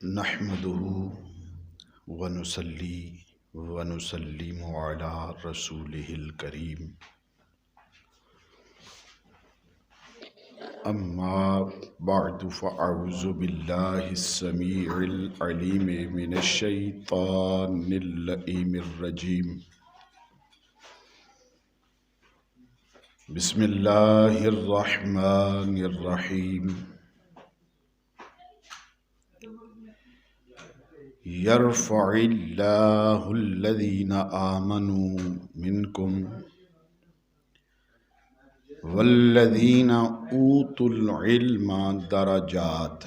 نحمده ونصلي ونسلم على رسوله الكريم أما بعد فأعوذ بالله السميع العليم من الشيطان اللئيم الرجيم بسم الله الرحمن الرحيم يرفع الله الذين آمنوا منكم والذين أوتوا العلم درجات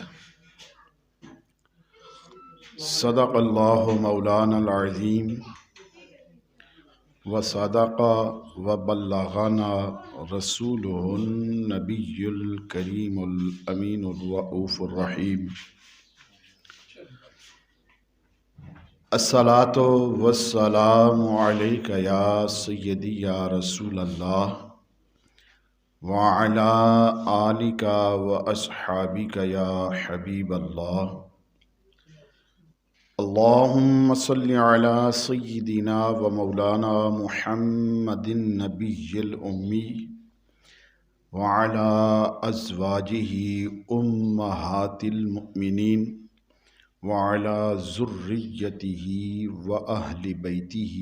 صدق الله مولانا العظيم وصدق وبلغنا رسوله النبي الكريم الأمين الرؤوف الرحيم الصلاة والسلام عليك يا سيدي يا رسول الله وعلى آلك وأصحابك يا حبيب الله اللهم صل على سيدنا ومولانا محمد النبي الأمي وعلى أزواجه أمهات المؤمنين وعلى ذريته وأهل بيته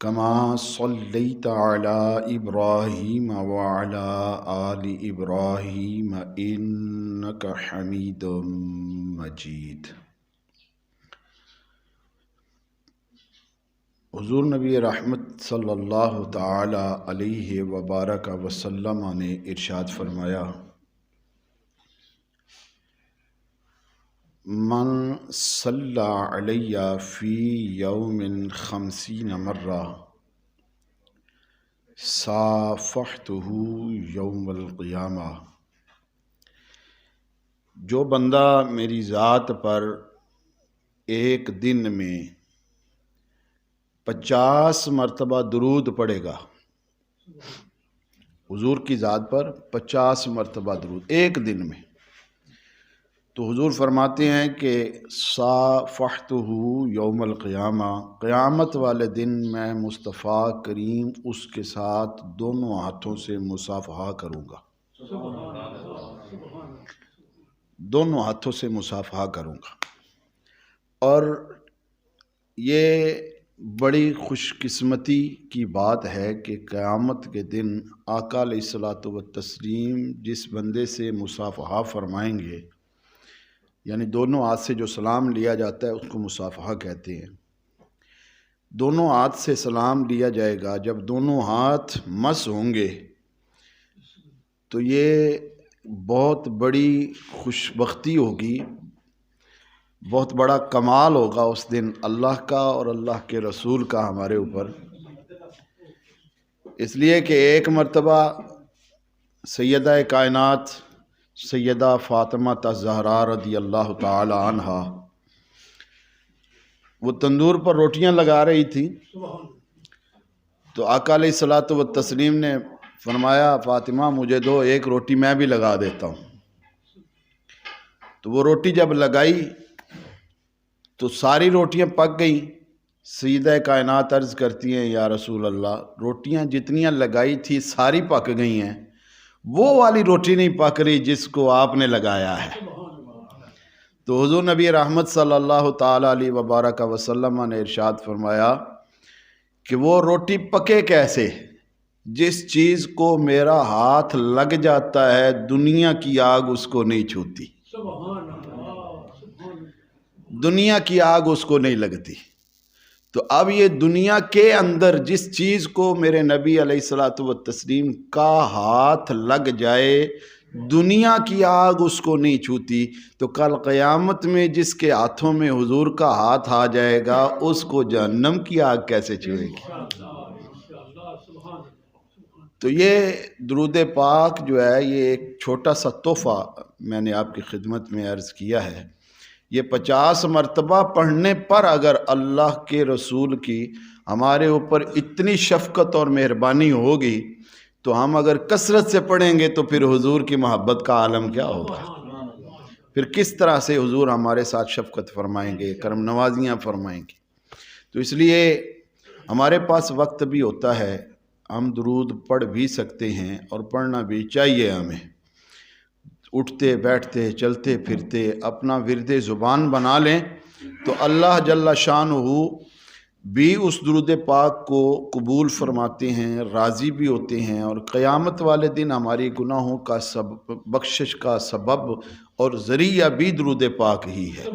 كما صليت على إبراهيم وعلى آل إبراهيم إنك حميد مجيد. حضور نبی رحمت صلی اللہ تعالی علیہ وبارک وسلم نے ارشاد فرمایا: من صلی علی فی یوم 50 مرہ صافحتہ یوم القیامہ. جو بندہ میری ذات پر ایک دن میں 50 مرتبہ درود پڑھے گا، حضور کی ذات پر 50 مرتبہ درود ایک دن میں، تو حضور فرماتے ہیں کہ صافحتہ یوم القیامہ، قیامت والے دن میں مصطفیٰ کریم اس کے ساتھ دونوں ہاتھوں سے مصافحہ کروں گا، دونوں ہاتھوں سے مصافحہ کروں گا. اور یہ بڑی خوش قسمتی کی بات ہے کہ قیامت کے دن آقا علیہ الصلوۃ والتسلیم جس بندے سے مصافحہ فرمائیں گے، یعنی دونوں ہاتھ سے جو سلام لیا جاتا ہے اس کو مصافحہ کہتے ہیں. دونوں ہاتھ سے سلام لیا جائے گا، جب دونوں ہاتھ مس ہوں گے تو یہ بہت بڑی خوش بختی ہوگی، بہت بڑا کمال ہوگا اس دن اللہ کا اور اللہ کے رسول کا ہمارے اوپر. اس لیے کہ ایک مرتبہ سیدہ کائنات سیدہ فاطمہ الزہرا رضی اللہ تعالی عنہا وہ تندور پر روٹیاں لگا رہی تھی، تو آقا علیہ الصلوۃ والتسلیم نے فرمایا: فاطمہ مجھے دو، ایک روٹی میں بھی لگا دیتا ہوں. تو وہ روٹی جب لگائی تو ساری روٹیاں پک گئیں. سیدہ کائنات عرض کرتی ہیں: یا رسول اللہ، روٹیاں جتنیاں لگائی تھی ساری پک گئی ہیں، وہ والی روٹی نہیں پک رہی جس کو آپ نے لگایا ہے. تو حضور نبی رحمت صلی اللہ تعالی علیہ وبارک وسلم نے ارشاد فرمایا کہ وہ روٹی پکے کیسے؟ جس چیز کو میرا ہاتھ لگ جاتا ہے دنیا کی آگ اس کو نہیں چھوتی، دنیا کی آگ اس کو نہیں لگتی. تو اب یہ دنیا کے اندر جس چیز کو میرے نبی علیہ الصلوۃ والتسلیم کا ہاتھ لگ جائے دنیا کی آگ اس کو نہیں چھوتی، تو کل قیامت میں جس کے ہاتھوں میں حضور کا ہاتھ آ جائے گا اس کو جہنم کی آگ کیسے چھوئے گی؟ تو یہ درود پاک جو ہے یہ ایک چھوٹا سا تحفہ میں نے آپ کی خدمت میں عرض کیا ہے. یہ 50 مرتبہ پڑھنے پر اگر اللہ کے رسول کی ہمارے اوپر اتنی شفقت اور مہربانی ہوگی تو ہم اگر کثرت سے پڑھیں گے تو پھر حضور کی محبت کا عالم کیا ہوگا. پھر کس طرح سے حضور ہمارے ساتھ شفقت فرمائیں گے، کرم نوازیاں فرمائیں گے۔ تو اس لیے ہمارے پاس وقت بھی ہوتا ہے، ہم درود پڑھ بھی سکتے ہیں اور پڑھنا بھی چاہیے ہمیں۔ اٹھتے بیٹھتے چلتے پھرتے اپنا ورد زبان بنا لیں تو اللہ جل شانہ بھی اس درود پاک کو قبول فرماتے ہیں، راضی بھی ہوتے ہیں، اور قیامت والے دن ہماری گناہوں کا بخشش کا سبب اور ذریعہ بھی درود پاک ہی ہے۔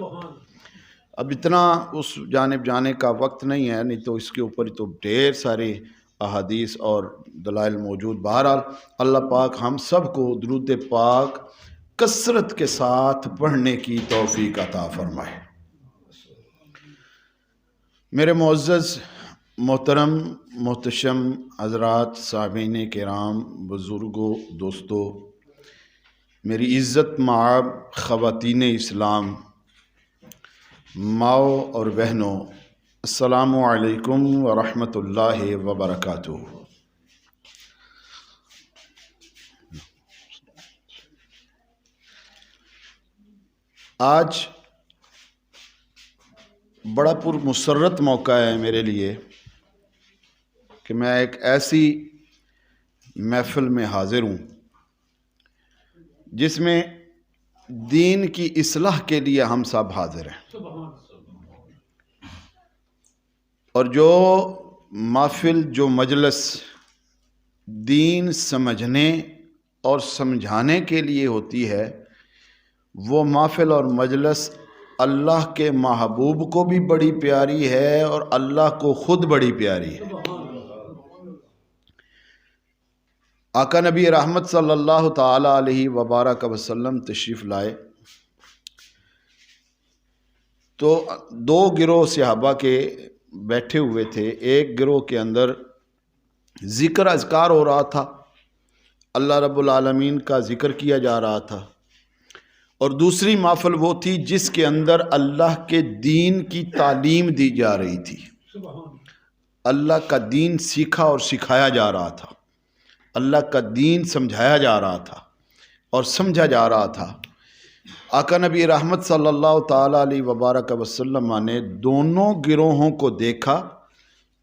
اب اتنا اس جانب جانے کا وقت نہیں ہے، نہیں تو اس کے اوپر تو ڈھیر سارے احادیث اور دلائل موجود۔ بہرحال اللہ پاک ہم سب کو درود پاک کثرت کے ساتھ پڑھنے کی توفیق عطا فرمائے۔ میرے معزز محترم محتشم حضرات، سامعین کرام، بزرگوں، دوستوں، میری عزت مآب خواتین اسلام، ماؤں اور بہنوں، السلام علیکم ورحمۃ اللہ وبرکاتہ۔ آج بڑا پرمسرت موقع ہے میرے لیے کہ میں ایک ایسی محفل میں حاضر ہوں جس میں دین کی اصلاح کے لیے ہم سب حاضر ہیں، اور جو محفل، جو مجلس دین سمجھنے اور سمجھانے کے لیے ہوتی ہے، وہ محفل اور مجلس اللہ کے محبوب کو بھی بڑی پیاری ہے اور اللہ کو خود بڑی پیاری ہے۔ آقا نبی رحمت صلی اللہ تعالی علیہ وبارک وسلم تشریف لائے تو دو گروہ صحابہ کے بیٹھے ہوئے تھے۔ ایک گروہ کے اندر ذکر اذکار ہو رہا تھا، اللہ رب العالمین کا ذکر کیا جا رہا تھا، اور دوسری محفل وہ تھی جس کے اندر اللہ کے دین کی تعلیم دی جا رہی تھی، اللہ کا دین سیکھا اور سکھایا جا رہا تھا، اللہ کا دین سمجھایا جا رہا تھا اور سمجھا جا رہا تھا۔ آقا نبی رحمت صلی اللہ تعالیٰ علیہ وبارک وسلم نے دونوں گروہوں کو دیکھا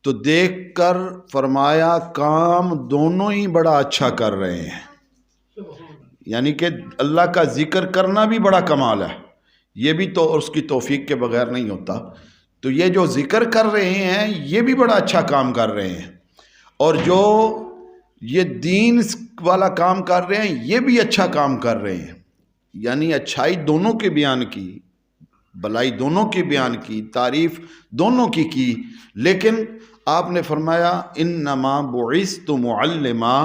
تو دیکھ کر فرمایا کام دونوں ہی بڑا اچھا کر رہے ہیں، یعنی کہ اللہ کا ذکر کرنا بھی بڑا کمال ہے، یہ بھی تو اس کی توفیق کے بغیر نہیں ہوتا۔ تو یہ جو ذکر کر رہے ہیں یہ بھی بڑا اچھا کام کر رہے ہیں، اور جو یہ دین والا کام کر رہے ہیں یہ بھی اچھا کام کر رہے ہیں، یعنی اچھائی دونوں کے بیان کی، بلائی دونوں کی بیان کی، تعریف دونوں کی، لیکن آپ نے فرمایا انما بعثت معلما،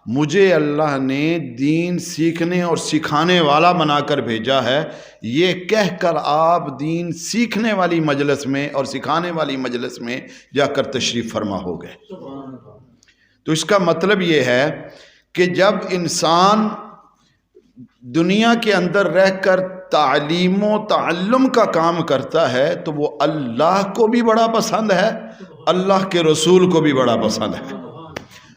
مجھے اللہ نے دین سیکھنے اور سکھانے والا بنا کر بھیجا ہے۔ یہ کہہ کر آپ دین سیکھنے والی مجلس میں اور سکھانے والی مجلس میں جا کر تشریف فرما ہو گئے۔ تو اس کا مطلب یہ ہے کہ جب انسان دنیا کے اندر رہ کر تعلیم و تعلم کا کام کرتا ہے تو وہ اللہ کو بھی بڑا پسند ہے، اللہ کے رسول کو بھی بڑا پسند ہے۔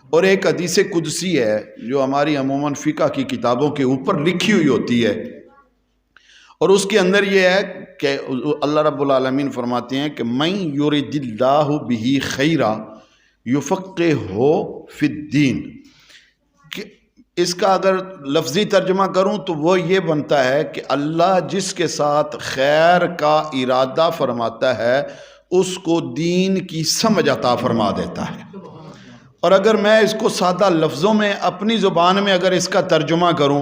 اور ایک حدیث قدسی ہے جو ہماری عموماً فقہ کی کتابوں کے اوپر لکھی ہوئی ہوتی ہے، اور اس کے اندر یہ ہے کہ اللہ رب العالمین فرماتے ہیں کہ من یرد اللہ بہ خیرا یفقہہ فی الدین۔ اس کا اگر لفظی ترجمہ کروں تو وہ یہ بنتا ہے کہ اللہ جس کے ساتھ خیر کا ارادہ فرماتا ہے اس کو دین کی سمجھ عطا فرما دیتا ہے۔ اور اگر میں اس کو سادہ لفظوں میں اپنی زبان میں اگر اس کا ترجمہ کروں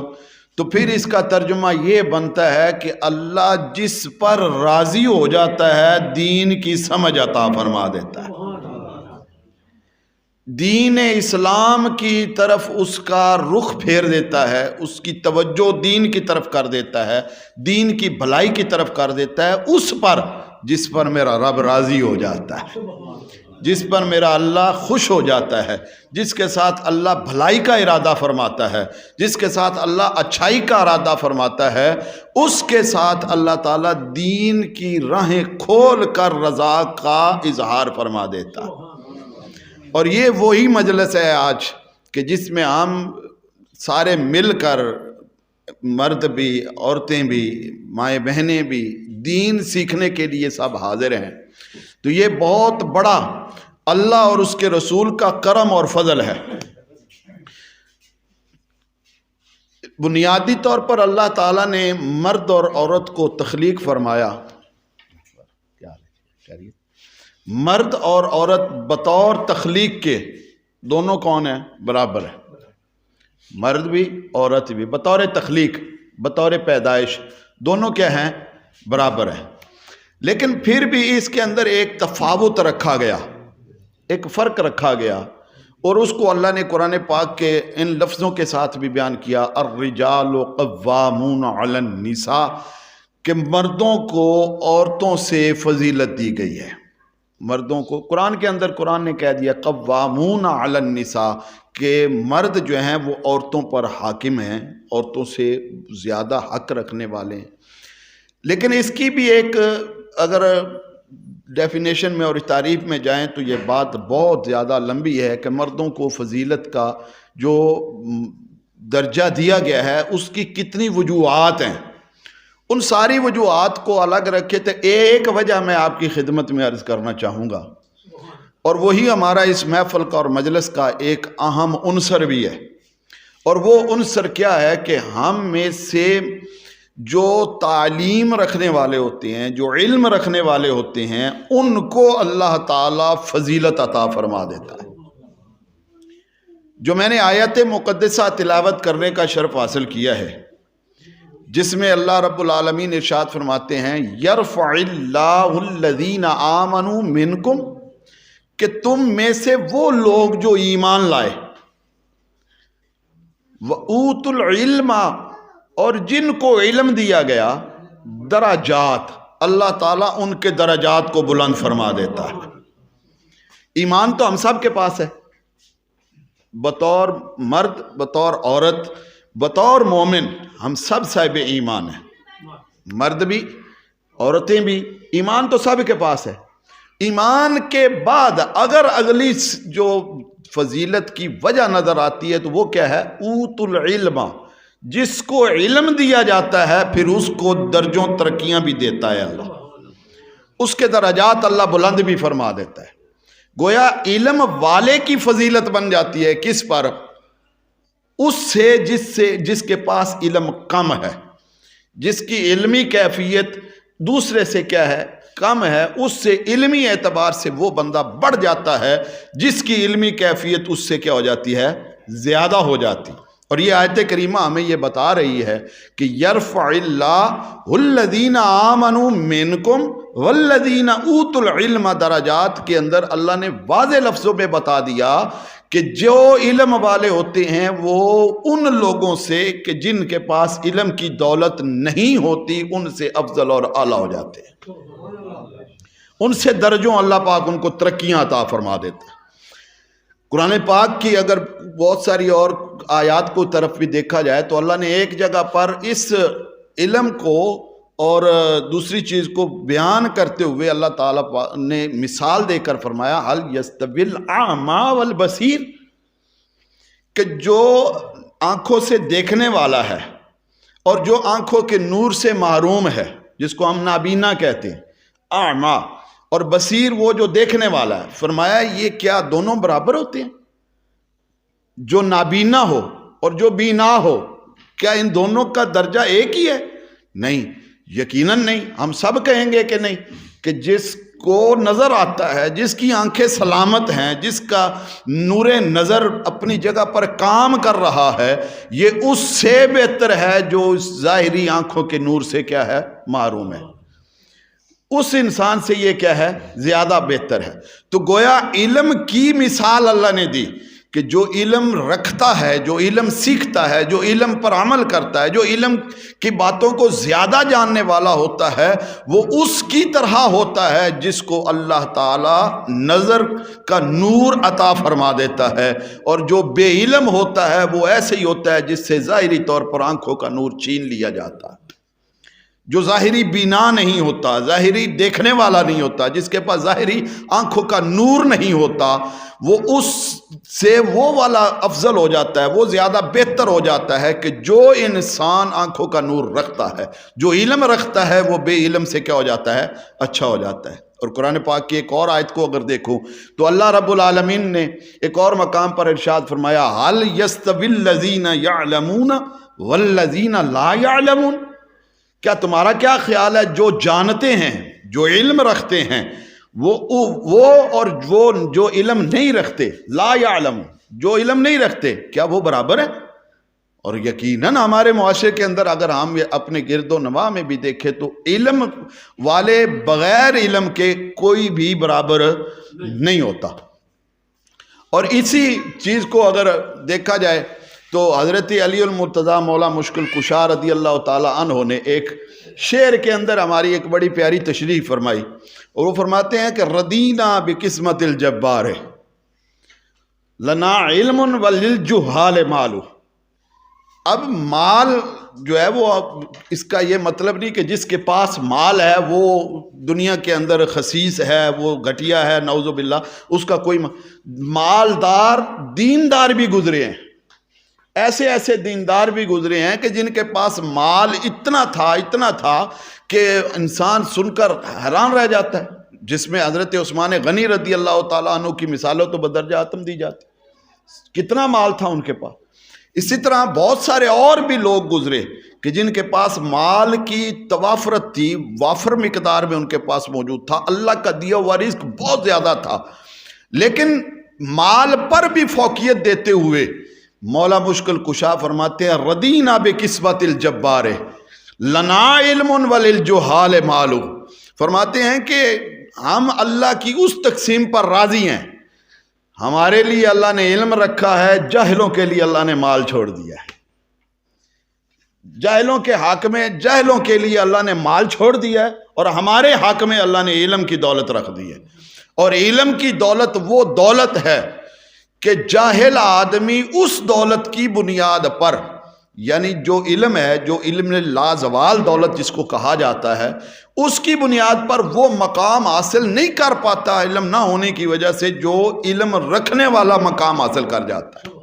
تو پھر اس کا ترجمہ یہ بنتا ہے کہ اللہ جس پر راضی ہو جاتا ہے دین کی سمجھ عطا فرما دیتا ہے، دین اسلام کی طرف اس کا رخ پھیر دیتا ہے، اس کی توجہ دین کی طرف کر دیتا ہے، دین کی بھلائی کی طرف کر دیتا ہے، اس پر جس پر میرا رب راضی ہو جاتا ہے، جس پر میرا اللہ خوش ہو جاتا ہے، جس کے ساتھ اللہ بھلائی کا ارادہ فرماتا ہے، جس کے ساتھ اللہ اچھائی کا ارادہ فرماتا ہے، اس کے ساتھ اللہ تعالیٰ دین کی راہیں کھول کر رضا کا اظہار فرما دیتا ہے۔ اور یہ وہی مجلس ہے آج کہ جس میں ہم سارے مل کر مرد بھی، عورتیں بھی، مائیں بہنیں بھی دین سیکھنے کے لیے سب حاضر ہیں۔ تو یہ بہت بڑا اللہ اور اس کے رسول کا کرم اور فضل ہے۔ بنیادی طور پر اللہ تعالیٰ نے مرد اور عورت کو تخلیق فرمایا۔ مرد اور عورت بطور تخلیق کے دونوں کون ہیں؟ برابر ہیں۔ مرد بھی عورت بھی بطور تخلیق، بطور پیدائش دونوں کیا ہیں؟ برابر ہیں۔ لیکن پھر بھی اس کے اندر ایک تفاوت رکھا گیا، ایک فرق رکھا گیا، اور اس کو اللہ نے قرآن پاک کے ان لفظوں کے ساتھ بھی بیان کیا، الرجال قوامون علی النساء، کہ مردوں کو عورتوں سے فضیلت دی گئی ہے۔ مردوں کو قرآن کے اندر قرآن نے کہہ دیا قوامون علی النساء، کہ مرد جو ہیں وہ عورتوں پر حاکم ہیں، عورتوں سے زیادہ حق رکھنے والے ہیں۔ لیکن اس کی بھی ایک اگر ڈیفینیشن میں اور تعریف میں جائیں تو یہ بات بہت زیادہ لمبی ہے کہ مردوں کو فضیلت کا جو درجہ دیا گیا ہے اس کی کتنی وجوہات ہیں۔ ان ساری وجوہات کو الگ رکھے تو ایک وجہ میں آپ کی خدمت میں عرض کرنا چاہوں گا، اور وہی ہمارا اس محفل کا اور مجلس کا ایک اہم عنصر بھی ہے، اور وہ عنصر کیا ہے کہ ہم میں سے جو تعلیم رکھنے والے ہوتے ہیں، جو علم رکھنے والے ہوتے ہیں، ان کو اللہ تعالیٰ فضیلت عطا فرما دیتا ہے۔ جو میں نے آیت مقدسہ تلاوت کرنے کا شرف حاصل کیا ہے، جس میں اللہ رب العالمین ارشاد فرماتے ہیں یرفع اللہ الذین آمنوا منکم، کہ تم میں سے وہ لوگ جو ایمان لائے، وَأُوتُوا الْعِلْمَ، اور جن کو علم دیا گیا، درجات، اللہ تعالیٰ ان کے درجات کو بلند فرما دیتا ہے۔ ایمان تو ہم سب کے پاس ہے، بطور مرد، بطور عورت، بطور مومن ہم سب صاحب ایمان ہیں، مرد بھی عورتیں بھی، ایمان تو سب کے پاس ہے۔ ایمان کے بعد اگر اگلی جو فضیلت کی وجہ نظر آتی ہے تو وہ کیا ہے؟ اوتوا العلم، جس کو علم دیا جاتا ہے پھر اس کو درجوں ترقیاں بھی دیتا ہے اللہ، اس کے درجات اللہ بلند بھی فرما دیتا ہے۔ گویا علم والے کی فضیلت بن جاتی ہے کس پر؟ اس سے جس کے پاس علم کم ہے، جس کی علمی کیفیت دوسرے سے کیا ہے؟ کم ہے، اس سے علمی اعتبار سے وہ بندہ بڑھ جاتا ہے جس کی علمی کیفیت اس سے کیا ہو جاتی ہے؟ زیادہ ہو جاتی۔ اور یہ آیت کریمہ ہمیں یہ بتا رہی ہے کہ یرفع اللہ الذین آمنوا منکم والذین اوتوا العلم درجات کے اندر اللہ نے واضح لفظوں میں بتا دیا کہ جو علم والے ہوتے ہیں وہ ان لوگوں سے کہ جن کے پاس علم کی دولت نہیں ہوتی ان سے افضل اور اعلیٰ ہو جاتے ہیں، ان سے درجوں اللہ پاک ان کو ترقیاں عطا فرما دیتے ہیں۔ قرآن پاک کی اگر بہت ساری اور آیات کو طرف بھی دیکھا جائے تو اللہ نے ایک جگہ پر اس علم کو اور دوسری چیز کو بیان کرتے ہوئے اللہ تعالیٰ نے مثال دے کر فرمایا هل يستوي الأعمى والبصير، کہ جو آنکھوں سے دیکھنے والا ہے اور جو آنکھوں کے نور سے محروم ہے، جس کو ہم نابینا کہتے ہیں، اعمیٰ، اور بصیر وہ جو دیکھنے والا ہے، فرمایا یہ کیا دونوں برابر ہوتے ہیں؟ جو نابینا ہو اور جو بینا ہو، کیا ان دونوں کا درجہ ایک ہی ہے؟ نہیں، یقیناً نہیں۔ ہم سب کہیں گے کہ نہیں، کہ جس کو نظر آتا ہے، جس کی آنکھیں سلامت ہیں، جس کا نور نظر اپنی جگہ پر کام کر رہا ہے، یہ اس سے بہتر ہے جو اس ظاہری آنکھوں کے نور سے کیا ہے؟ محروم ہے۔ اس انسان سے یہ کیا ہے؟ زیادہ بہتر ہے۔ تو گویا علم کی مثال اللہ نے دی کہ جو علم رکھتا ہے، جو علم سیکھتا ہے، جو علم پر عمل کرتا ہے، جو علم کی باتوں کو زیادہ جاننے والا ہوتا ہے، وہ اس کی طرح ہوتا ہے جس کو اللہ تعالی نظر کا نور عطا فرما دیتا ہے، اور جو بے علم ہوتا ہے وہ ایسے ہی ہوتا ہے جس سے ظاہری طور پر آنکھوں کا نور چھین لیا جاتا ہے۔ جو ظاہری بینا نہیں ہوتا، ظاہری دیکھنے والا نہیں ہوتا، جس کے پاس ظاہری آنکھوں کا نور نہیں ہوتا، وہ اس سے وہ والا افضل ہو جاتا ہے، وہ زیادہ بہتر ہو جاتا ہے کہ جو انسان آنکھوں کا نور رکھتا ہے، جو علم رکھتا ہے، وہ بے علم سے کیا ہو جاتا ہے؟ اچھا ہو جاتا ہے۔ اور قرآن پاک کی ایک اور آیت کو اگر دیکھو تو اللہ رب العالمین نے ایک اور مقام پر ارشاد فرمایا هل يستوي الذين يعلمون والذين لا يعلمون، کیا تمہارا کیا خیال ہے جو جانتے ہیں، جو علم رکھتے ہیں، وہ اور وہ جو علم نہیں رکھتے، لا يعلم، جو علم نہیں رکھتے، کیا وہ برابر ہے؟ اور یقیناً ہمارے معاشرے کے اندر اگر ہم اپنے گرد و نواح میں بھی دیکھیں تو علم والے بغیر علم کے کوئی بھی برابر نہیں ہوتا۔ اور اسی چیز کو اگر دیکھا جائے تو حضرت علی المرتضیٰ مولا مشکل کشا رضی اللہ تعالی عنہ نے ایک شعر کے اندر ہماری ایک بڑی پیاری تشریح فرمائی، اور وہ فرماتے ہیں کہ ردینا بقسمت الجبار لنا علم وللجہال مالو۔ اب مال جو ہے وہ اس کا یہ مطلب نہیں کہ جس کے پاس مال ہے وہ دنیا کے اندر خسیس ہے، وہ گھٹیا ہے، نعوذ باللہ، اس کا کوئی مالدار دیندار بھی گزرے ہیں، ایسے ایسے دیندار بھی گزرے ہیں کہ جن کے پاس مال اتنا تھا کہ انسان سن کر حیران رہ جاتا ہے، جس میں حضرت عثمان غنی رضی اللہ تعالیٰ عنہ کی مثالوں تو بدرجہ آتم دی جاتی، کتنا مال تھا ان کے پاس۔ اسی طرح بہت سارے اور بھی لوگ گزرے کہ جن کے پاس مال کی توافرت تھی، وافر مقدار میں ان کے پاس موجود تھا، اللہ کا دیا ہوا رزق بہت زیادہ تھا، لیکن مال پر بھی فوقیت دیتے ہوئے مولا مشکل کشا فرماتے ہیں ردینا بقسمت الجبار لنا علم وللجہال مالو، فرماتے ہیں کہ ہم اللہ کی اس تقسیم پر راضی ہیں، ہمارے لیے اللہ نے علم رکھا ہے، جاہلوں کے لیے اللہ نے مال چھوڑ دیا ہے، جاہلوں کے حق میں جاہلوں کے لیے اللہ نے مال چھوڑ دیا ہے، اور ہمارے حق میں اللہ نے علم کی دولت رکھ دی ہے۔ اور علم کی دولت وہ دولت ہے کہ جاہل آدمی اس دولت کی بنیاد پر، یعنی جو علم ہے، جو علم لازوال دولت جس کو کہا جاتا ہے، اس کی بنیاد پر وہ مقام حاصل نہیں کر پاتا علم نہ ہونے کی وجہ سے جو علم رکھنے والا مقام حاصل کر جاتا ہے۔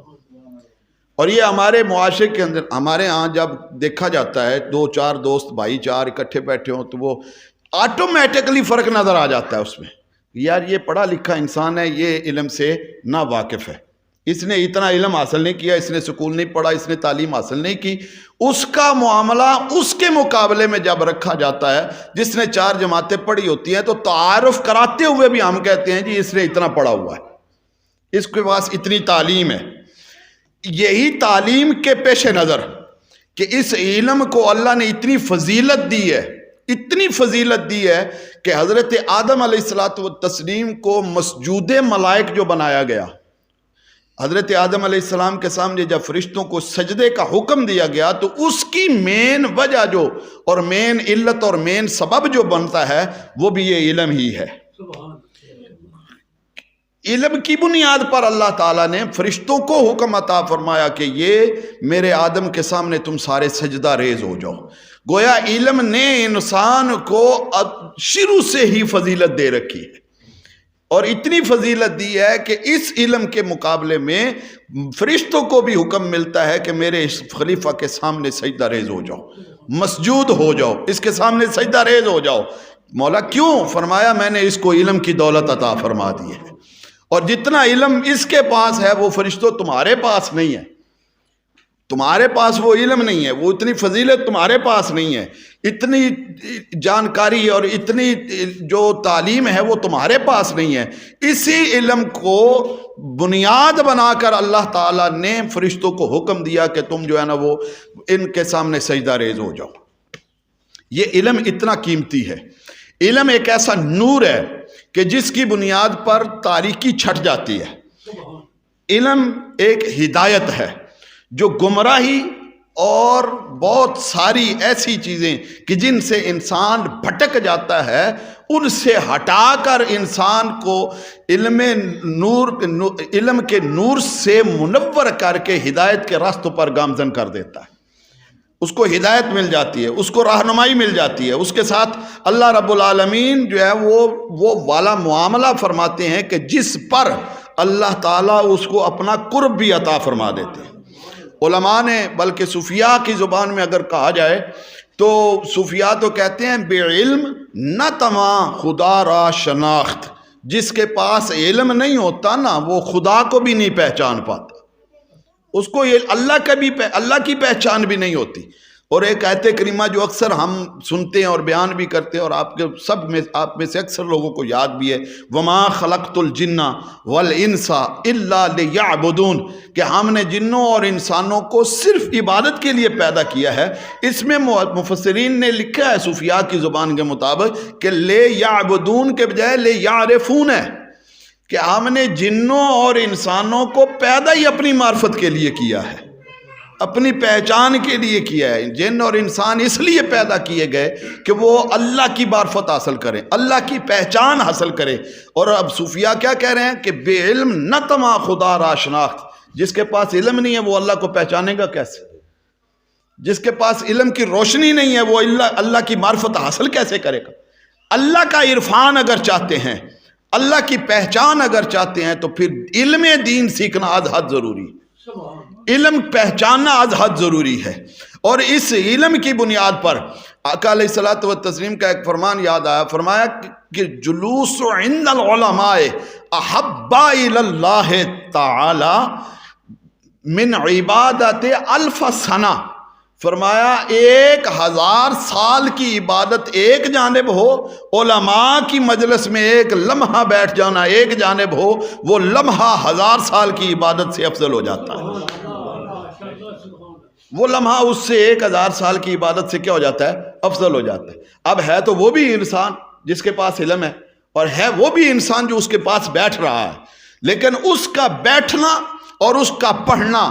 اور یہ ہمارے معاشرے کے اندر، ہمارے ہاں جب دیکھا جاتا ہے 2-4 دوست بھائی 4 اکٹھے بیٹھے ہوں تو وہ آٹومیٹکلی فرق نظر آ جاتا ہے اس میں، یار یہ پڑھا لکھا انسان ہے، یہ علم سے نا واقف ہے، اس نے اتنا علم حاصل نہیں کیا، اس نے سکول نہیں پڑھا، اس نے تعلیم حاصل نہیں کی۔ اس کا معاملہ اس کے مقابلے میں جب رکھا جاتا ہے جس نے 4 جماعتیں پڑھی ہوتی ہیں تو تعارف کراتے ہوئے بھی ہم کہتے ہیں جی اس نے اتنا پڑھا ہوا ہے، اس کے پاس اتنی تعلیم ہے۔ یہی تعلیم کے پیش نظر کہ اس علم کو اللہ نے اتنی فضیلت دی ہے، اتنی فضیلت دی ہے کہ حضرت آدم علیہ السلام کو مسجود ملائک جو بنایا گیا، حضرت آدم علیہ السلام کے سامنے جب فرشتوں کو سجدے کا حکم دیا گیا تو اس کی مین وجہ جو اور مین علت اور مین سبب جو بنتا ہے وہ بھی یہ علم ہی ہے۔ علم کی بنیاد پر اللہ تعالیٰ نے فرشتوں کو حکم عطا فرمایا کہ یہ میرے آدم کے سامنے تم سارے سجدہ ریز ہو جاؤ۔ گویا علم نے انسان کو شروع سے ہی فضیلت دے رکھی ہے، اور اتنی فضیلت دی ہے کہ اس علم کے مقابلے میں فرشتوں کو بھی حکم ملتا ہے کہ میرے اس خلیفہ کے سامنے سجدہ ریز ہو جاؤ، مسجود ہو جاؤ، اس کے سامنے سجدہ ریز ہو جاؤ۔ مولا کیوں؟ فرمایا میں نے اس کو علم کی دولت عطا فرما دی ہے، اور جتنا علم اس کے پاس ہے وہ فرشتوں تمہارے پاس نہیں ہے، تمہارے پاس وہ علم نہیں ہے، وہ اتنی فضیلت تمہارے پاس نہیں ہے، اتنی جانکاری اور اتنی جو تعلیم ہے وہ تمہارے پاس نہیں ہے۔ اسی علم کو بنیاد بنا کر اللہ تعالیٰ نے فرشتوں کو حکم دیا کہ تم جو ہے نا وہ ان کے سامنے سجدہ ریز ہو جاؤ۔ یہ علم اتنا قیمتی ہے، علم ایک ایسا نور ہے کہ جس کی بنیاد پر تاریکی چھٹ جاتی ہے۔ علم ایک ہدایت ہے جو گمراہی اور بہت ساری ایسی چیزیں کہ جن سے انسان بھٹک جاتا ہے ان سے ہٹا کر انسان کو علم کے نور سے منور کر کے ہدایت کے راستوں پر گامزن کر دیتا ہے۔ اس کو ہدایت مل جاتی ہے، اس کو رہنمائی مل جاتی ہے، اس کے ساتھ اللہ رب العالمین جو ہے وہ والا معاملہ فرماتے ہیں کہ جس پر اللہ تعالیٰ اس کو اپنا قرب بھی عطا فرما دیتے ہیں۔ علماء نے بلکہ صوفیاء کی زبان میں اگر کہا جائے تو صوفیاء تو کہتے ہیں بے علم نہ تماں خدا را شناخت، جس کے پاس علم نہیں ہوتا نا وہ خدا کو بھی نہیں پہچان پاتا، اس کو یہ اللہ کی پہچان بھی نہیں ہوتی۔ اور ایک آیت کریمہ جو اکثر ہم سنتے ہیں اور بیان بھی کرتے ہیں اور آپ میں سے اکثر لوگوں کو یاد بھی ہے، وَمَا خَلَقْتُ الْجِنَّ وَالْإِنسَ إِلَّا لِيَعْبُدُونَ، کہ ہم نے جنوں اور انسانوں کو صرف عبادت کے لیے پیدا کیا ہے۔ اس میں مفسرین نے لکھا ہے صوفیاء کی زبان کے مطابق کہ لے یعبدون کے بجائے لے یعرفون ہے، کہ ہم نے جنوں اور انسانوں کو پیدا ہی اپنی معرفت کے لیے کیا ہے، اپنی پہچان کے لیے کیا ہے۔ جن اور انسان اس لیے پیدا کیے گئے کہ وہ اللہ کی معرفت حاصل کریں، اللہ کی پہچان حاصل کریں۔ اور اب صوفیاء کیا کہہ رہے ہیں کہ بے علم نہ تما خدا را شناخت، جس کے پاس علم نہیں ہے وہ اللہ کو پہچانے گا کیسے؟ جس کے پاس علم کی روشنی نہیں ہے وہ اللہ کی معرفت حاصل کیسے کرے گا؟ اللہ کا عرفان اگر چاہتے ہیں، اللہ کی پہچان اگر چاہتے ہیں تو پھر علم دین سیکھنا از حد ضروری ہے، علم پہچاننا از حد ضروری ہے۔ اور اس علم کی بنیاد پر آقا علیہ الصلوۃ والتسلیم کا ایک فرمان یاد آیا، فرمایا کہ جلوس عند العلماء احب الی اللہ تعالی من عبادت الف سنہ، فرمایا 1000 سال کی عبادت ایک جانب ہو، علماء کی مجلس میں ایک لمحہ بیٹھ جانا ایک جانب ہو، وہ لمحہ 1000 سال کی عبادت سے افضل ہو جاتا ہے۔ وہ لمحہ اس سے 1000 سال کی عبادت سے کیا ہو جاتا ہے؟ افضل ہو جاتا ہے۔ اب ہے تو وہ بھی انسان جس کے پاس علم ہے، اور ہے وہ بھی انسان جو اس کے پاس بیٹھ رہا ہے، لیکن اس کا بیٹھنا اور اس کا پڑھنا،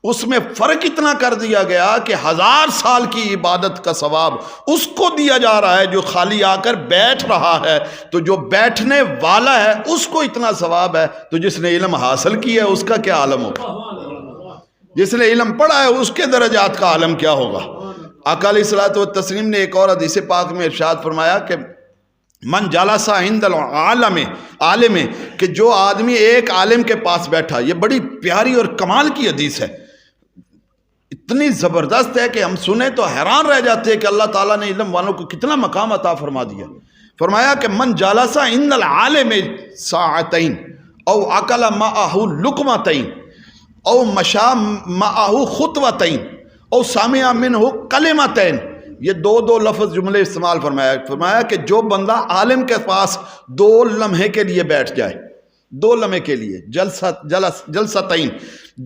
اس میں فرق اتنا کر دیا گیا کہ 1000 سال کی عبادت کا ثواب اس کو دیا جا رہا ہے جو خالی آ کر بیٹھ رہا ہے، تو جو بیٹھنے والا ہے اس کو اتنا ثواب ہے، تو جس نے علم حاصل کیا ہے اس کا کیا عالم ہوگا؟ جس نے علم پڑھا ہے اس کے درجات کا عالم کیا ہوگا؟ آقا علیہ الصلوۃ والتسلیم نے ایک اور حدیث پاک میں ارشاد فرمایا کہ من جلس عند عالم، کہ جو آدمی ایک عالم کے پاس بیٹھا، یہ بڑی پیاری اور کمال کی حدیث ہے، اتنی زبردست ہے کہ ہم سنیں تو حیران رہ جاتے ہیں کہ اللہ تعالیٰ نے علم والوں کو کتنا مقام عطا فرما دیا۔ فرمایا کہ من جلس عند العالم ساعتین او اکل معہ لقمتین او مشا معہ خطوتین او سمع منہ کلمتین، یہ دو لفظ جملے استعمال فرمایا کہ جو بندہ عالم کے پاس 2 لمحے کے لیے بیٹھ جائے، 2 لمحے کے لیے جلستین،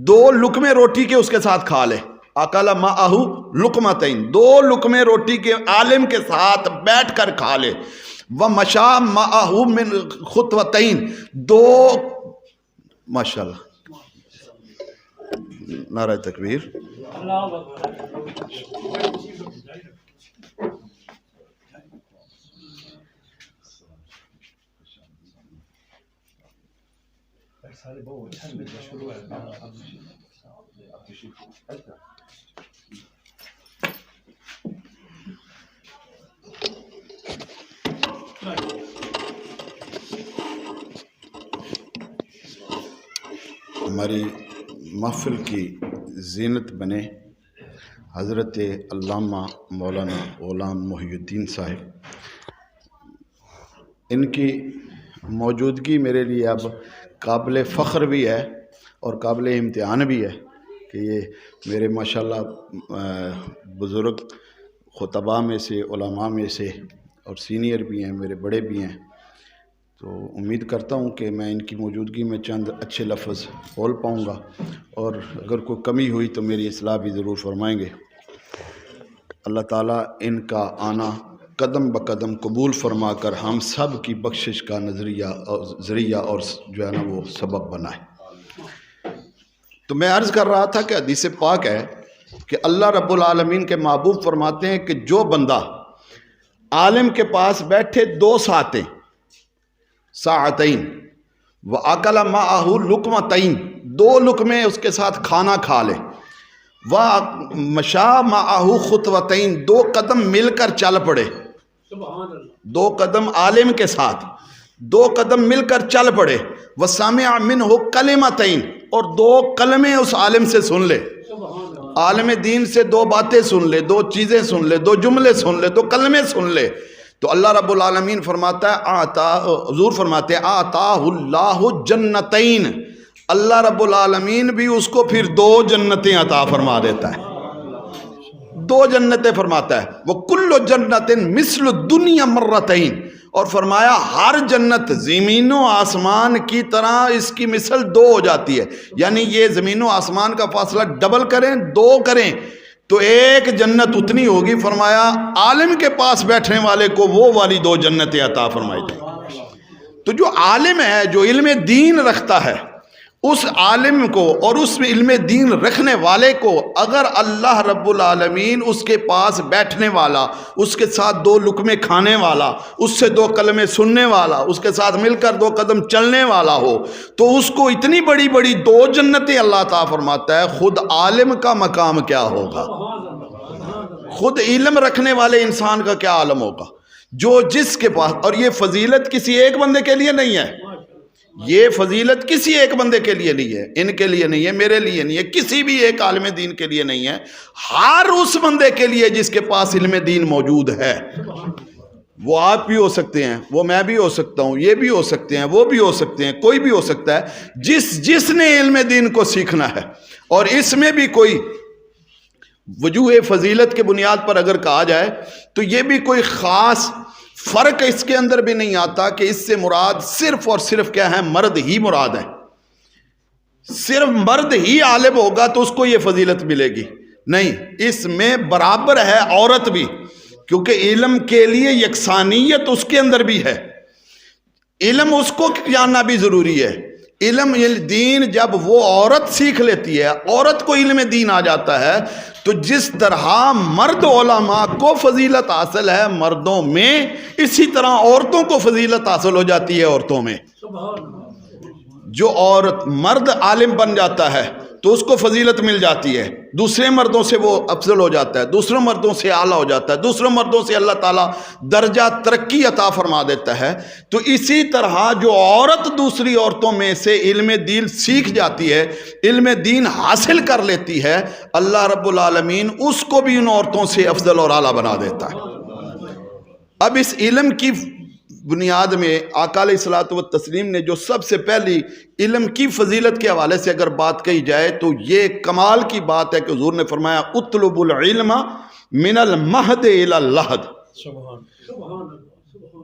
2 لقمے روٹی کے اس کے ساتھ کھا لے، اکل معہ لقمتین، 2 لقمے روٹی کے عالم کے ساتھ بیٹھ کر کھا لے، ومشا معہ من خطوتین، 2 ماشاءاللہ نعرہ تکبیر۔ ہماری محفل کی زینت بنے حضرت علامہ مولانا غلام محی الدین صاحب، ان کی موجودگی میرے لیے اب قابل فخر بھی ہے اور قابل امتحان بھی ہے کہ یہ میرے ماشاءاللہ بزرگ خطباء میں سے، علماء میں سے، اور سینئر بھی ہیں، میرے بڑے بھی ہیں، تو امید کرتا ہوں کہ میں ان کی موجودگی میں چند اچھے لفظ بول پاؤں گا، اور اگر کوئی کمی ہوئی تو میری اصلاح بھی ضرور فرمائیں گے۔ اللہ تعالیٰ ان کا آنا قدم بقدم قبول فرما کر ہم سب کی بخشش کا ذریعہ اور جو ہے نا وہ سبب بنائے۔ تو میں عرض کر رہا تھا کہ حدیث پاک ہے کہ اللہ رب العالمین کے محبوب فرماتے ہیں کہ جو بندہ عالم کے پاس بیٹھے 2 ساعتین وَأَكَلَ مَعَهُ لُقْمَتَيْن، 2 لقمے اس کے ساتھ کھانا کھا لے، وَمَشَى مَعَهُ خُطْوَتَيْن، 2 قدم مل کر چل پڑے، 2 قدم عالم کے ساتھ 2 قدم مل کر چل پڑے، وَسَمِعَ مِنْهُ كَلِمَتَيْن، اور 2 کلمے اس عالم سے سن لے، عالم دین سے 2 باتیں سن لے، 2 چیزیں سن لے، 2 جملے سن لے، 2 کلمے سن لے، تو اللہ رب العالمین فرماتا ہے حضور فرماتے ہیں آتاہ اللہ جنتین، اللہ رب العالمین بھی اس کو پھر 2 جنتیں عطا فرما دیتا ہے، 2 جنتیں فرماتا ہے، وہ کل جنت مثل الدنیا مرتین، اور فرمایا ہر جنت زمین و آسمان کی طرح اس کی مثل 2 ہو جاتی ہے، یعنی یہ زمین و آسمان کا فاصلہ ڈبل کریں 2 کریں تو 1 جنت اتنی ہوگی، فرمایا عالم کے پاس بیٹھنے والے کو وہ والی 2 جنتیں عطا فرمائی جائیں۔ تو جو عالم ہے، جو علم دین رکھتا ہے، اس عالم کو اور اس میں علم دین رکھنے والے کو اگر اللہ رب العالمین اس کے پاس بیٹھنے والا، اس کے ساتھ 2 لقمے کھانے والا، اس سے 2 کلمے سننے والا، اس کے ساتھ مل کر 2 قدم چلنے والا ہو، تو اس کو اتنی بڑی بڑی 2 جنتیں اللہ تعالیٰ فرماتا ہے، خود عالم کا مقام کیا ہوگا، خود علم رکھنے والے انسان کا کیا عالم ہوگا، جو جس کے پاس۔ اور یہ فضیلت کسی ایک بندے کے لیے نہیں ہے، یہ فضیلت کسی ایک بندے کے لیے نہیں ہے، ان کے لیے نہیں ہے، میرے لیے نہیں ہے، کسی بھی ایک عالم دین کے لیے نہیں ہے، ہر اس بندے کے لیے جس کے پاس علم دین موجود ہے۔ وہ آپ بھی ہو سکتے ہیں، وہ میں بھی ہو سکتا ہوں، یہ بھی ہو سکتے ہیں، وہ بھی ہو سکتے ہیں، کوئی بھی ہو سکتا ہے، جس نے علم دین کو سیکھنا ہے۔ اور اس میں بھی کوئی وجوہ فضیلت کے بنیاد پر اگر کہا جائے تو یہ بھی کوئی خاص فرق اس کے اندر بھی نہیں آتا کہ اس سے مراد صرف اور صرف کیا ہے، مرد ہی مراد ہے، صرف مرد ہی عالم ہوگا تو اس کو یہ فضیلت ملے گی، نہیں، اس میں برابر ہے عورت بھی، کیونکہ علم کے لیے یکسانیت اس کے اندر بھی ہے، علم اس کو جاننا بھی ضروری ہے۔ علم دین جب وہ عورت سیکھ لیتی ہے، عورت کو علم دین آ جاتا ہے، تو جس طرح مرد علماء کو فضیلت حاصل ہے مردوں میں، اسی طرح عورتوں کو فضیلت حاصل ہو جاتی ہے عورتوں میں۔ جو عورت مرد عالم بن جاتا ہے تو اس کو فضیلت مل جاتی ہے، دوسرے مردوں سے وہ افضل ہو جاتا ہے، دوسرے مردوں سے اعلیٰ ہو جاتا ہے، دوسرے مردوں سے اللہ تعالیٰ درجہ ترقی عطا فرما دیتا ہے۔ تو اسی طرح جو عورت دوسری عورتوں میں سے علم دین سیکھ جاتی ہے، علم دین حاصل کر لیتی ہے، اللہ رب العالمین اس کو بھی ان عورتوں سے افضل اور اعلیٰ بنا دیتا ہے۔ اب اس علم کی بنیاد میں آقا علیہ الصلوۃ والتسلیم نے جو سب سے پہلی علم کی فضیلت کے حوالے سے اگر بات کہی جائے تو یہ کمال کی بات ہے کہ حضور نے فرمایا اطلب العلم من المہد الی اللحد،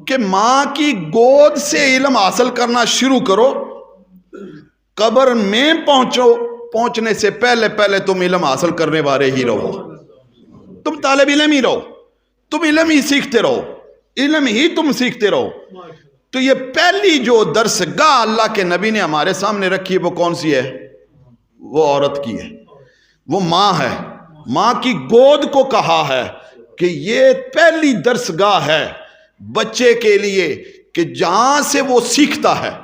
کہ ماں کی گود سے علم حاصل کرنا شروع کرو، قبر میں پہنچنے سے پہلے تم علم حاصل کرنے والے ہی رہو، تم طالب علم ہی رہو، تم علم ہی سیکھتے رہو، علم ہی تم سیکھتے رہو۔ تو یہ پہلی جو درسگاہ اللہ کے نبی نے ہمارے سامنے رکھی ہے وہ کون سی ہے؟ وہ عورت کی ہے، وہ ماں ہے، ماں کی گود کو کہا ہے کہ یہ پہلی درسگاہ ہے بچے کے لیے کہ جہاں سے وہ سیکھتا ہے۔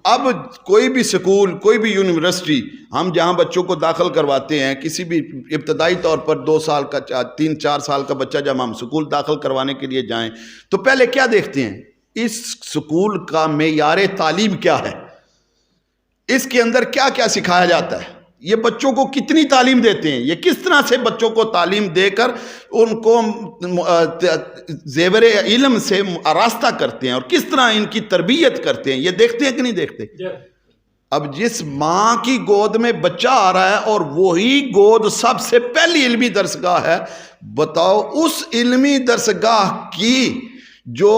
اب کوئی بھی سکول، کوئی بھی یونیورسٹی، ہم جہاں بچوں کو داخل کرواتے ہیں، کسی بھی ابتدائی طور پر 2 سال کا 3-4 سال کا بچہ جب ہم سکول داخل کروانے کے لیے جائیں تو پہلے کیا دیکھتے ہیں؟ اس سکول کا معیار تعلیم کیا ہے، اس کے اندر کیا کیا سکھایا جاتا ہے، یہ بچوں کو کتنی تعلیم دیتے ہیں، یہ کس طرح سے بچوں کو تعلیم دے کر ان کو زیور علم سے آراستہ کرتے ہیں اور کس طرح ان کی تربیت کرتے ہیں، یہ دیکھتے ہیں کہ نہیں دیکھتے؟ اب جس ماں کی گود میں بچہ آ رہا ہے اور وہی گود سب سے پہلی علمی درسگاہ ہے، بتاؤ اس علمی درسگاہ کی جو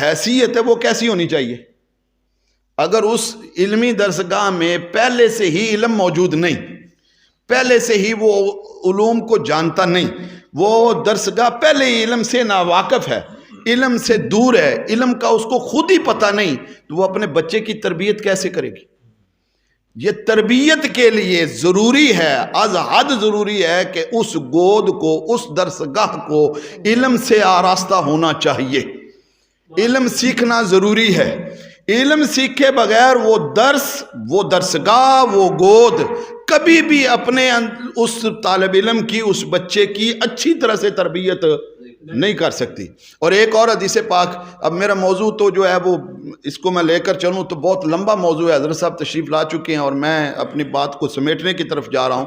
حیثیت ہے وہ کیسی ہونی چاہیے؟ اگر اس علمی درسگاہ میں پہلے سے ہی علم موجود نہیں، پہلے سے ہی وہ علوم کو جانتا نہیں، وہ درسگاہ پہلے ہی علم سے ناواقف ہے، علم سے دور ہے، علم کا اس کو خود ہی پتہ نہیں، تو وہ اپنے بچے کی تربیت کیسے کرے گی؟ یہ تربیت کے لیے ضروری ہے، از حد ضروری ہے کہ اس گود کو، اس درسگاہ کو علم سے آراستہ ہونا چاہیے، علم سیکھنا ضروری ہے۔ علم سیکھے بغیر وہ درس، وہ درسگاہ، وہ گود کبھی بھی اپنے اس طالب علم کی، اس بچے کی اچھی طرح سے تربیت نہیں کر سکتی۔ اور ایک اور حدیث پاک، اب میرا موضوع تو جو ہے وہ اس کو میں لے کر چلوں تو بہت لمبا موضوع ہے، حضرت صاحب تشریف لا چکے ہیں اور میں اپنی بات کو سمیٹنے کی طرف جا رہا ہوں۔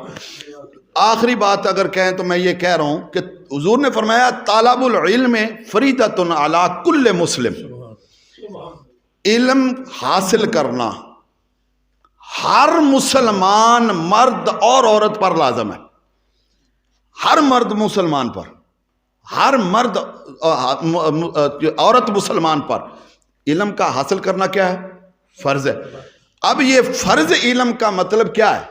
آخری بات اگر کہیں تو میں یہ کہہ رہا ہوں کہ حضور نے فرمایا طالب العلم فریضۃ علی کل مسلم، علم حاصل کرنا ہر مسلمان مرد اور عورت پر لازم ہے، ہر مرد مسلمان پر، ہر مرد عورت مسلمان پر علم کا حاصل کرنا کیا ہے؟ فرض ہے۔ اب یہ فرض علم کا مطلب کیا ہے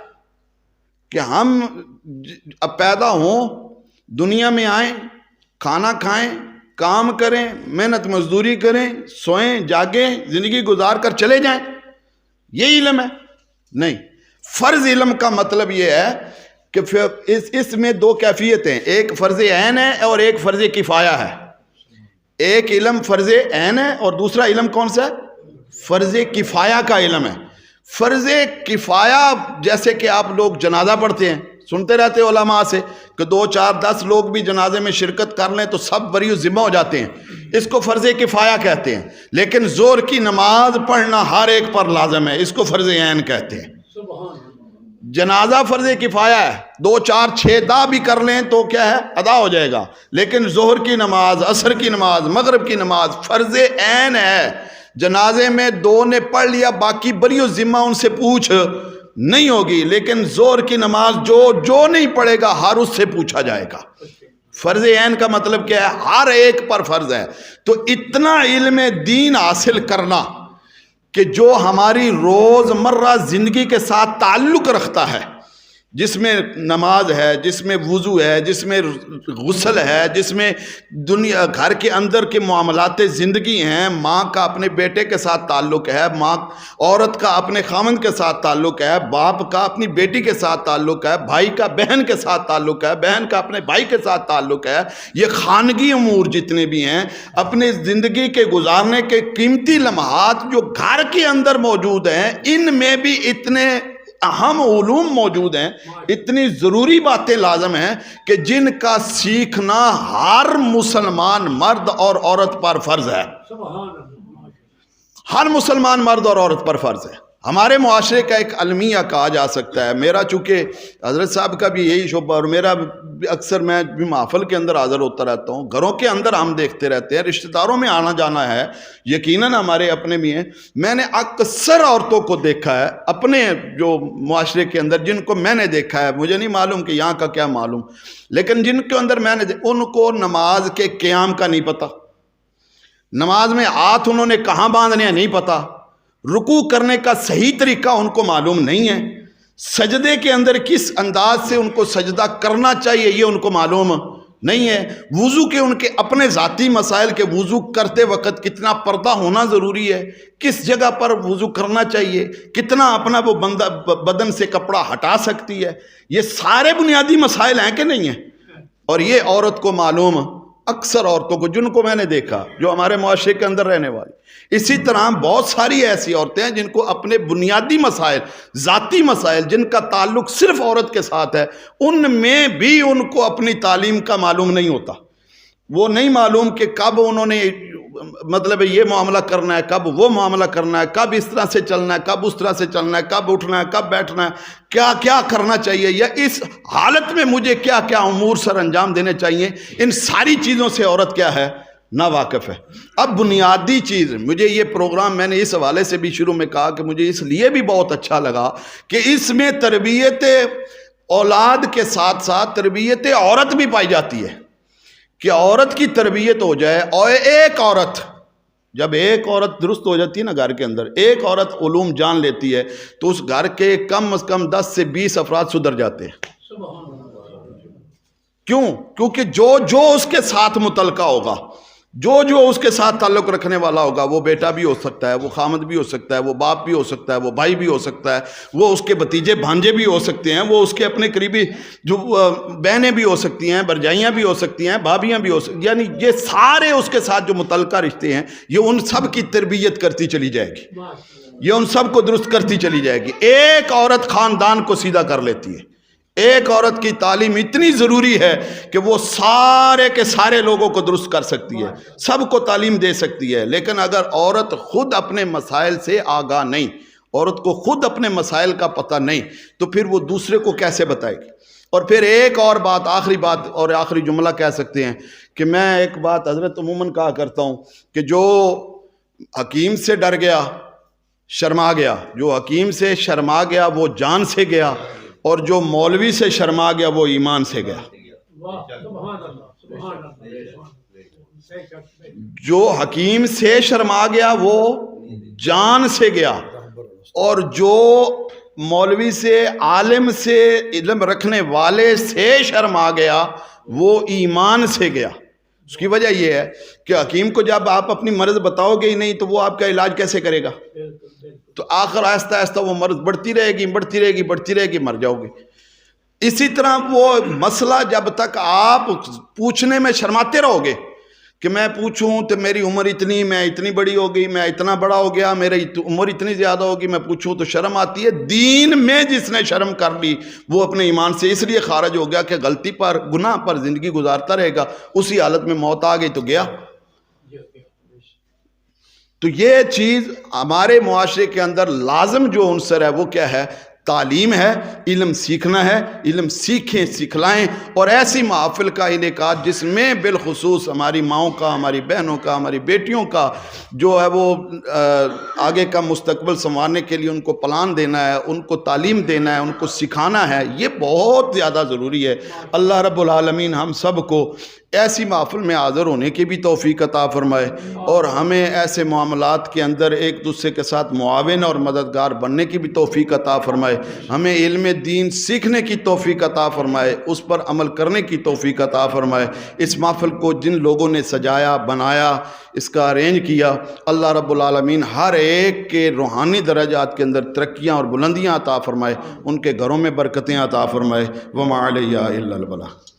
کہ ہم اب پیدا ہوں، دنیا میں آئیں، کھانا کھائیں، کام کریں، محنت مزدوری کریں، سوئیں جاگیں، زندگی گزار کر چلے جائیں، یہ علم ہے؟ نہیں۔ فرض علم کا مطلب یہ ہے کہ اس میں دو کیفیتیں، ایک فرض عین ہے اور ایک فرض کفایہ ہے۔ ایک علم فرض عین ہے اور دوسرا علم کون سا ہے؟ فرض کفایہ کا علم ہے۔ فرض کفایہ جیسے کہ آپ لوگ جنازہ پڑھتے ہیں، سنتے رہتے علماء سے کہ 2 4 10 لوگ بھی جنازے میں شرکت کر لیں تو سب بری و ذمہ ہو جاتے ہیں، اس کو فرض کفایہ کہتے ہیں۔ لیکن زور کی نماز پڑھنا ہر ایک پر لازم ہے، اس کو فرض عین کہتے ہیں۔ جنازہ فرض کفایہ ہے، 2 4 6 10 بھی کر لیں تو کیا ہے؟ ادا ہو جائے گا۔ لیکن ظہر کی نماز، عصر کی نماز، مغرب کی نماز فرض عین ہے۔ جنازے میں 2 نے پڑھ لیا، باقی بری و ذمہ ان سے پوچھ نہیں ہوگی، لیکن ظہر کی نماز جو نہیں پڑھے گا ہر اس سے پوچھا جائے گا۔ فرض عین کا مطلب کیا ہے؟ ہر ایک پر فرض ہے۔ تو اتنا علم دین حاصل کرنا کہ جو ہماری روزمرہ زندگی کے ساتھ تعلق رکھتا ہے، جس میں نماز ہے، جس میں وضو ہے، جس میں غسل ہے، جس میں دنیا گھر کے اندر کے معاملات زندگی ہیں، ماں کا اپنے بیٹے کے ساتھ تعلق ہے، ماں عورت کا اپنے خاوند کے ساتھ تعلق ہے، باپ کا اپنی بیٹی کے ساتھ تعلق ہے، بھائی کا بہن کے ساتھ تعلق ہے، بہن کا اپنے بھائی کے ساتھ تعلق ہے، یہ خانگی امور جتنے بھی ہیں، اپنے زندگی کے گزارنے کے قیمتی لمحات جو گھر کے اندر موجود ہیں، ان میں بھی اتنے اہم علوم موجود ہیں، اتنی ضروری باتیں لازم ہیں کہ جن کا سیکھنا ہر مسلمان مرد اور عورت پر فرض ہے۔ ہر مسلمان مرد اور عورت پر فرض ہے۔ ہمارے معاشرے کا ایک المیہ کہا جا سکتا ہے، میرا چونکہ حضرت صاحب کا بھی یہی شعبہ اور میرا اکثر میں بھی محفل کے اندر حاضر ہوتا رہتا ہوں، گھروں کے اندر ہم دیکھتے رہتے ہیں، رشتہ داروں میں آنا جانا ہے، یقیناً ہمارے اپنے بھی ہیں۔ میں نے اکثر عورتوں کو دیکھا ہے اپنے جو معاشرے کے اندر، جن کو میں نے دیکھا ہے، مجھے نہیں معلوم کہ یہاں کا کیا معلوم، لیکن جن کے اندر میں نے ان کو نماز کے قیام کا نہیں پتہ، نماز میں ہاتھ انہوں نے کہاں باندھنے ہیں نہیں پتہ، رکوع کرنے کا صحیح طریقہ ان کو معلوم نہیں ہے، سجدے کے اندر کس انداز سے ان کو سجدہ کرنا چاہیے یہ ان کو معلوم نہیں ہے، وضو کے ان کے اپنے ذاتی مسائل کے وضو کرتے وقت کتنا پردہ ہونا ضروری ہے، کس جگہ پر وضو کرنا چاہیے، کتنا اپنا وہ بندہ بدن سے کپڑا ہٹا سکتی ہے، یہ سارے بنیادی مسائل ہیں کہ نہیں ہیں، اور یہ عورت کو معلوم، اکثر عورتوں کو جن کو میں نے دیکھا جو ہمارے معاشرے کے اندر رہنے والی۔ اسی طرح بہت ساری ایسی عورتیں ہیں جن کو اپنے بنیادی مسائل، ذاتی مسائل جن کا تعلق صرف عورت کے ساتھ ہے، ان میں بھی ان کو اپنی تعلیم کا معلوم نہیں ہوتا، وہ نہیں معلوم کہ کب انہوں نے مطلب یہ معاملہ کرنا ہے، کب وہ معاملہ کرنا ہے، کب اس طرح سے چلنا ہے، کب اس طرح سے چلنا ہے، کب اٹھنا ہے، کب بیٹھنا ہے، کیا کیا کرنا چاہیے، یا اس حالت میں مجھے کیا کیا امور سر انجام دینے چاہیے، ان ساری چیزوں سے عورت کیا ہے؟ نا واقف ہے۔ اب بنیادی چیز، مجھے یہ پروگرام میں نے اس حوالے سے بھی شروع میں کہا کہ مجھے اس لیے بھی بہت اچھا لگا کہ اس میں تربیت اولاد کے ساتھ ساتھ تربیت عورت بھی پائی جاتی ہے، کہ عورت کی تربیت ہو جائے، اور ایک عورت، جب ایک عورت درست ہو جاتی ہے نا گھر کے اندر، ایک عورت علوم جان لیتی ہے تو اس گھر کے کم از کم 10 سے 20 افراد سدھر جاتے ہیں۔ کیوں؟ کیونکہ جو اس کے ساتھ متعلقہ ہوگا، جو اس کے ساتھ تعلق رکھنے والا ہوگا، وہ بیٹا بھی ہو سکتا ہے، وہ خامد بھی ہو سکتا ہے، وہ باپ بھی ہو سکتا ہے، وہ بھائی بھی ہو سکتا ہے، وہ اس کے بھتیجے بھانجے بھی ہو سکتے ہیں، وہ اس کے اپنے قریبی جو بہنیں بھی ہو سکتی ہیں، برجائیاں بھی ہو سکتی ہیں، بھابیاں بھی ہو سکتی ہیں، یعنی یہ سارے اس کے ساتھ جو متعلقہ رشتے ہیں، یہ ان سب کی تربیت کرتی چلی جائے گی۔ یہ ان سب کو درست کرتی چلی جائے گی۔ ایک عورت خاندان کو سیدھا کر لیتی ہے۔ ایک عورت کی تعلیم اتنی ضروری ہے کہ وہ سارے کے سارے لوگوں کو درست کر سکتی ہے، سب کو تعلیم دے سکتی ہے۔ لیکن اگر عورت خود اپنے مسائل سے آگاہ نہیں، عورت کو خود اپنے مسائل کا پتہ نہیں، تو پھر وہ دوسرے کو کیسے بتائے گی؟ اور پھر ایک اور بات، آخری بات اور آخری جملہ کہہ سکتے ہیں کہ میں ایک بات حضرت عموماً کہا کرتا ہوں کہ جو حکیم سے ڈر گیا شرما گیا، جو حکیم سے شرما گیا وہ جان سے گیا، اور جو مولوی سے شرما گیا وہ ایمان سے گیا۔ جو حکیم سے شرما گیا وہ جان سے گیا، اور جو مولوی سے، عالم سے، علم رکھنے والے سے شرما گیا وہ ایمان سے گیا۔ اس کی وجہ یہ ہے کہ حکیم کو جب آپ اپنی مرض بتاؤ گے ہی نہیں تو وہ آپ کا علاج کیسے کرے گا؟ تو آخر آہستہ آہستہ وہ مرض بڑھتی رہے گی، بڑھتی رہے گی، بڑھتی رہے گی، مر جاؤ گے۔ اسی طرح وہ مسئلہ جب تک آپ پوچھنے میں شرماتے رہو گے کہ میں پوچھوں تو میری عمر اتنی، میں اتنی بڑی ہو گئی، میں اتنا بڑا ہو گیا، میری عمر اتنی زیادہ ہوگی، میں پوچھوں تو شرم آتی ہے۔ دین میں جس نے شرم کر لی وہ اپنے ایمان سے اس لیے خارج ہو گیا کہ غلطی پر، گناہ پر زندگی گزارتا رہے گا، اسی حالت میں موت آ گئی تو گیا۔ تو یہ چیز ہمارے معاشرے کے اندر لازم جو عنصر ہے وہ کیا ہے؟ تعلیم ہے، علم سیکھنا ہے، علم سیکھیں، سکھلائیں، اور ایسی محافل کا انعقاد جس میں بالخصوص ہماری ماؤں کا، ہماری بہنوں کا، ہماری بیٹیوں کا جو ہے وہ آگے کا مستقبل سنوارنے کے لیے ان کو پلان دینا ہے، ان کو تعلیم دینا ہے، ان کو سکھانا ہے، یہ بہت زیادہ ضروری ہے۔ اللہ رب العالمین ہم سب کو ایسی محفل میں حاضر ہونے کی بھی توفیق عطا فرمائے، اور ہمیں ایسے معاملات کے اندر ایک دوسرے کے ساتھ معاون اور مددگار بننے کی بھی توفیق عطا فرمائے، ہمیں علم دین سیکھنے کی توفیق عطا فرمائے، اس پر عمل کرنے کی توفیق عطا فرمائے۔ اس محفل کو جن لوگوں نے سجایا، بنایا، اس کا ارینج کیا، اللہ رب العالمین ہر ایک کے روحانی درجات کے اندر ترقیاں اور بلندیاں عطا فرمائے، ان کے گھروں میں برکتیں عطا فرمائے۔ وما علیہ الا البلاغ۔